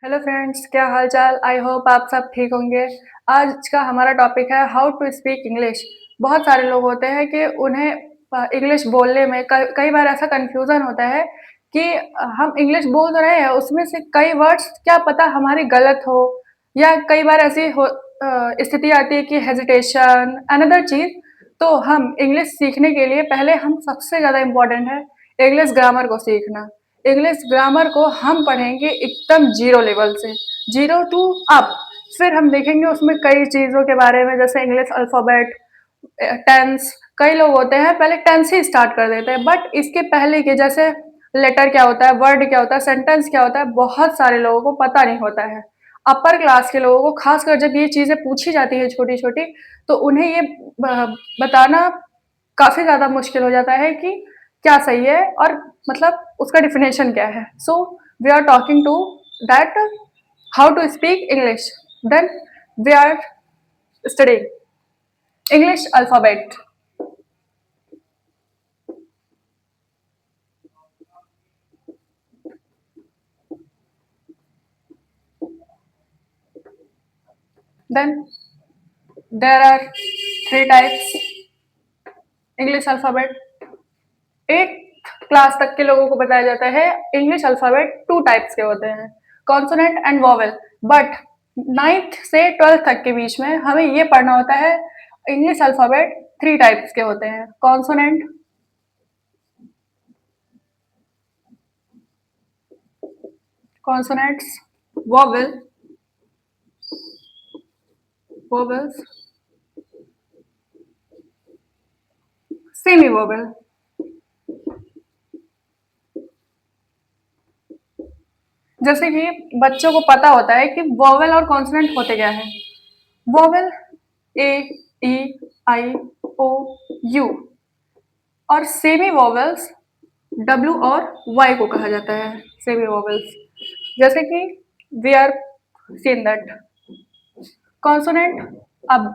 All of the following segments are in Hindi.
हेलो फ्रेंड्स, क्या हाल चाल। आई होप आप सब ठीक होंगे। आज का हमारा टॉपिक है हाउ टू स्पीक इंग्लिश। बहुत सारे लोग होते हैं कि उन्हें इंग्लिश बोलने में कई बार ऐसा कंफ्यूजन होता है कि हम इंग्लिश बोल तो रहे हैं, उसमें से कई वर्ड्स क्या पता हमारी गलत हो, या कई बार ऐसी स्थिति आती है कि हेजिटेशन अनदर चीज। तो हम इंग्लिश सीखने के लिए पहले हम सबसे ज़्यादा इम्पोर्टेंट है इंग्लिश ग्रामर को सीखना। इंग्लिश ग्रामर को हम पढ़ेंगे एकदम जीरो लेवल से, जीरो टू अप। फिर हम देखेंगे उसमें कई चीज़ों के बारे में, जैसे इंग्लिश अल्फ़ाबेट, टेंस। कई लोग होते हैं पहले टेंस ही स्टार्ट कर देते हैं, बट इसके पहले के जैसे लेटर क्या होता है, वर्ड क्या होता है, सेंटेंस क्या होता है, बहुत सारे लोगों को पता नहीं होता है। अपर क्लास के लोगों को खासकर जब ये चीज़ें पूछी जाती है छोटी छोटी, तो उन्हें ये बताना काफ़ी ज़्यादा मुश्किल हो जाता है कि क्या सही है और मतलब उसका डिफिनेशन क्या है। So we are talking to that how to speak English, then we are studying English alphabet. Then there are three types English alphabet. एक क्लास तक के लोगों को बताया जाता है इंग्लिश अल्फाबेट टू टाइप्स के होते हैं, consonant and vowel. But ninth से ट्वेल्थ तक के बीच में हमें ये पढ़ना होता है इंग्लिश अल्फाबेट थ्री टाइप्स के होते हैं, consonant, consonants, vowel, vowels, semi vowel. जैसे कि बच्चों को पता होता है कि वोवेल और कॉन्सोनेंट होते क्या है। Vowel A, E, I, O, U, और सेमी वोवेल्स डब्ल्यू और वाई को कहा जाता है सेमी वोवेल्स। जैसे कि we are seen that consonant, अब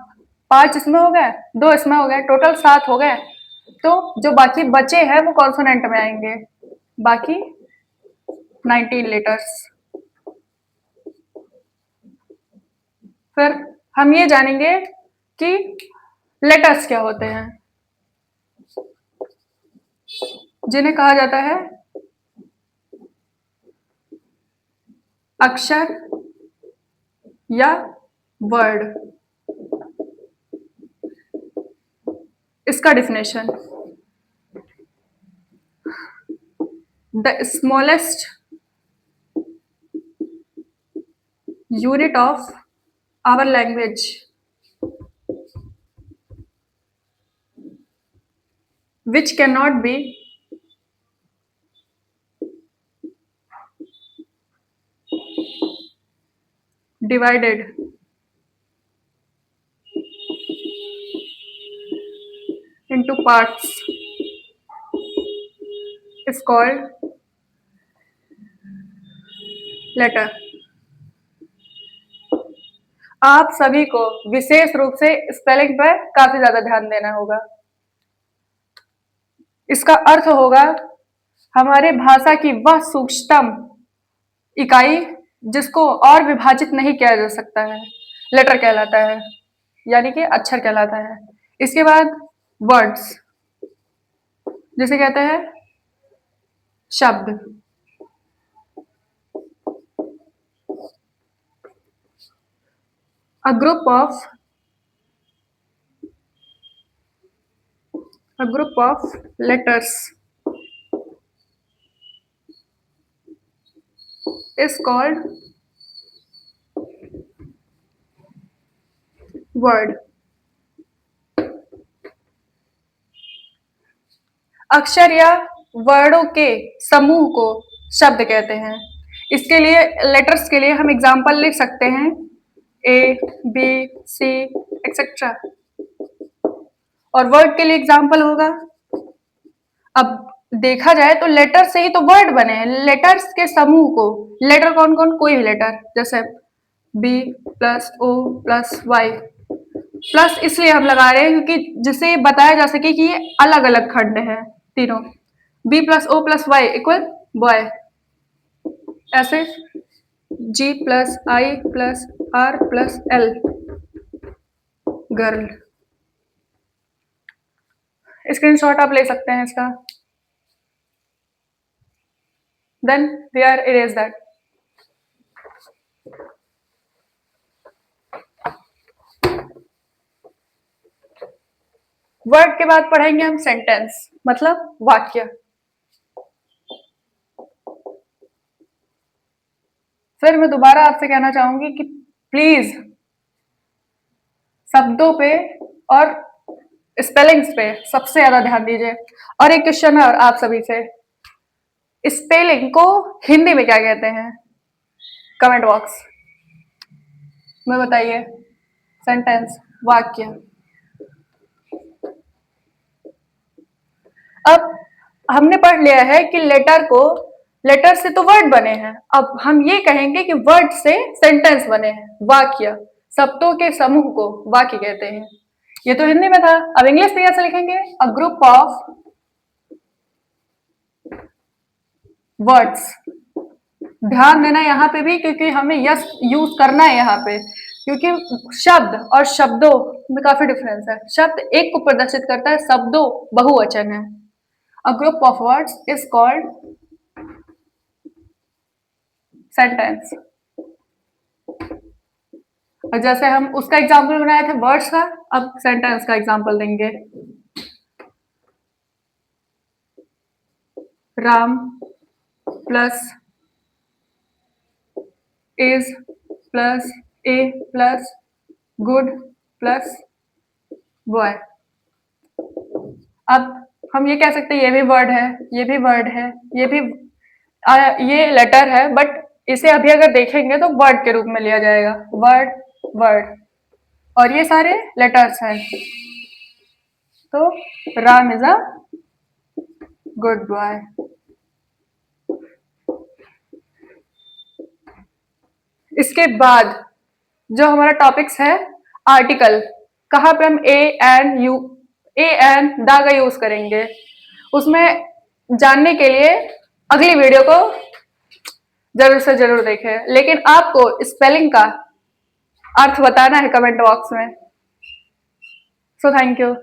पांच इसमें हो गए, दो इसमें हो गए, टोटल सात हो गए। तो जो बाकी बचे हैं वो कॉन्सोनेंट में आएंगे, बाकी 19 लेटर्स। फिर हम ये जानेंगे कि लेटर्स क्या होते हैं, जिन्हें कहा जाता है अक्षर या वर्ड। इसका definition, the smallest unit of our language which cannot be divided into parts is called letter। आप सभी को विशेष रूप से स्पेलिंग पर काफी ज्यादा ध्यान देना होगा। इसका अर्थ होगा हमारे भाषा की वह सूक्ष्मतम इकाई जिसको और विभाजित नहीं किया जा सकता है, लेटर कहलाता है, यानी कि अक्षर कहलाता है। इसके बाद वर्ड्स, जिसे कहते हैं शब्द। A group of letters is called word। अक्षर या वर्डों के समूह को शब्द कहते हैं। इसके लिए लेटर्स के लिए हम एग्जाम्पल लिख सकते हैं ए, बी, सी एक्सेट्रा, और वर्ड के लिए एग्जाम्पल होगा। अब देखा जाए तो लेटर से ही तो वर्ड बने हैं, लेटर्स के समूह को। लेटर कौन कौन, कोई भी लेटर, जैसे B plus O plus Y. Plus इसलिए हम लगा रहे हैं क्योंकि जिससे बताया जा सके कि ये अलग अलग खंड है तीनों। B plus O plus Y equal boy, ऐसे G+I+R+L गर्ल। स्क्रीनशॉट आप ले सकते हैं इसका। Then we are erase that. Word के बाद पढ़ेंगे हम सेंटेंस, मतलब वाक्य। फिर मैं दोबारा आपसे कहना चाहूंगी कि प्लीज शब्दों पे और स्पेलिंग्स पे सबसे ज्यादा ध्यान दीजिए। और एक क्वेश्चन है आप सभी से, स्पेलिंग को हिंदी में क्या कहते हैं? कमेंट बॉक्स में बताइए। सेंटेंस, वाक्य। अब हमने पढ़ लिया है कि लेटर से तो वर्ड बने हैं, अब हम ये कहेंगे कि वर्ड से सेंटेंस बने हैं, वाक्य। शब्दों के समूह को वाक्य कहते हैं। ये तो हिंदी में था, अब इंग्लिश में कैसे लिखेंगे? A group of words. ध्यान देना यहाँ पे भी, क्योंकि हमें यस यूज करना है यहाँ पे, क्योंकि शब्द और शब्दों में काफी डिफरेंस है। शब्द एक को प्रदर्शित करता है, शब्दों बहुवचन है। A group of words is called sentence. और जैसे हम उसका एग्जाम्पल बनाए थे वर्ड्स का, अब सेंटेंस का एग्जाम्पल देंगे। Ram plus is plus A plus good plus boy. अब हम ये कह सकते हैं ये भी वर्ड है, ये भी वर्ड है, ये भी ये लेटर है, बट इसे अभी अगर देखेंगे तो वर्ड के रूप में लिया जाएगा। वर्ड वर्ड, और ये सारे लेटर्स हैं। तो Ram is a good boy. इसके बाद जो हमारा टॉपिक्स है आर्टिकल, कहाँ पे हम ए एन दा का यूज करेंगे, उसमें जानने के लिए अगली वीडियो को जरूर से जरूर देखें। लेकिन आपको स्पेलिंग का अर्थ बताना है कमेंट बॉक्स में। So thank you.